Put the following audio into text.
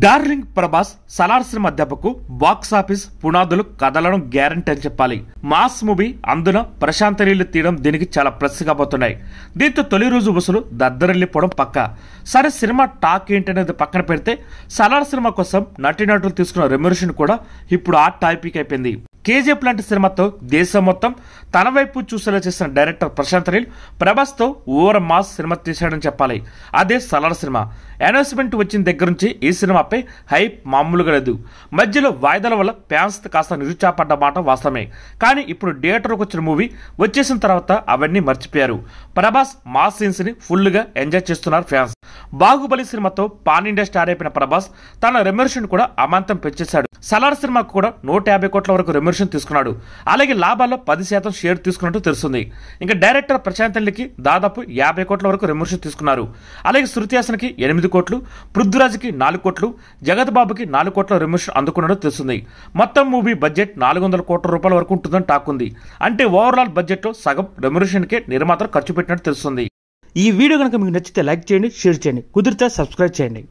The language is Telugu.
డార్లింగ్ ప్రభాస్ సలార్ సినిమా దెబ్బకు బాక్సాఫీస్ పునాదులు కదలడం గ్యారంటీ అని చెప్పాలి. మాస్ మూవీ అందున ప్రశాంత నీళ్లు తీయడం దీనికి చాలా ప్లస్ కాబోతున్నాయి. దీంతో తొలి రోజు వసూలు దద్దరిల్లిపోవడం పక్క. సరే సినిమా టాక్ ఏంటనేది పక్కన పెడితే సలార్ సినిమా కోసం నటీనటులు తీసుకున్న రెమ్యునరేషన్ కూడా ఇప్పుడు ఆ టాపిక్ అయిపోయింది. కేజీఎఫ్ లాంటి సినిమాతో దేశం మొత్తం తన వైపు చూసేలా చేసిన డైరెక్టర్ ప్రశాంత్ నీల్ ప్రభాస్ తో ఓవర్ మాస్ సినిమా తీశాడని చెప్పాలి. అదే సలార్ సినిమా. అనౌన్స్మెంట్ వచ్చిన దగ్గర నుంచి ఈ సినిమాపై హైప్ మామూలుగా లేదు. మధ్యలో వాయిదాల వల్ల ఫ్యాన్స్ కాస్త నిరుత్సాహపడ్డ మాట వాస్తవమే. కానీ ఇప్పుడు థియేటర్కి వచ్చిన మూవీ వచ్చేసిన తర్వాత అవన్నీ మర్చిపోయారు. ప్రభాస్ మాస్ సీన్స్ ని ఫుల్ గా ఎంజాయ్ చేస్తున్నారు ఫ్యాన్స్. బాహుబలి సినిమాతో పాన్ ఇండియా స్టార్ అయిపోయిన ప్రభాస్ తన రెమ్యునరేషన్ కూడా అమాంతం పెంచేశాడు. సలార్ సినిమాకు కూడా 150 కోట్ల వరకు రెమ్యునరేషన్ తీసుకున్నాడు. అలాగే లాభాల్లో 10% షేర్ తీసుకున్నట్టు తెలుస్తుంది. ఇంకా డైరెక్టర్ ప్రశాంత్ నీల్కి దాదాపు 50 కోట్ల వరకు రెమ్యునరేషన్ తీసుకున్నారు. అలాగే శృతి హాసన్కి 8 కోట్లు, పృథ్వీరాజ్కి 4 కోట్లు, జగత్ బాబుకి 4 కోట్ల రెమ్యునరేషన్ అందుకున్నట్టు తెలుస్తుంది. మొత్తం మూవీ బడ్జెట్ 400 కోట్ల రూపాయల వరకు ఉంటుందని టాక్ ఉంది. అంటే ఓవరాల్ బడ్జెట్ లో సగం రెమ్యునరేషన్కే నిర్మాతలు ఖర్చు పెట్టినట్టు తెలుస్తుంది. ఈ వీడియో కనుక మీకు నచ్చితే లైక్ చేయండి, షేర్ చేయండి, కుదిరితే సబ్స్క్రైబ్ చేయండి.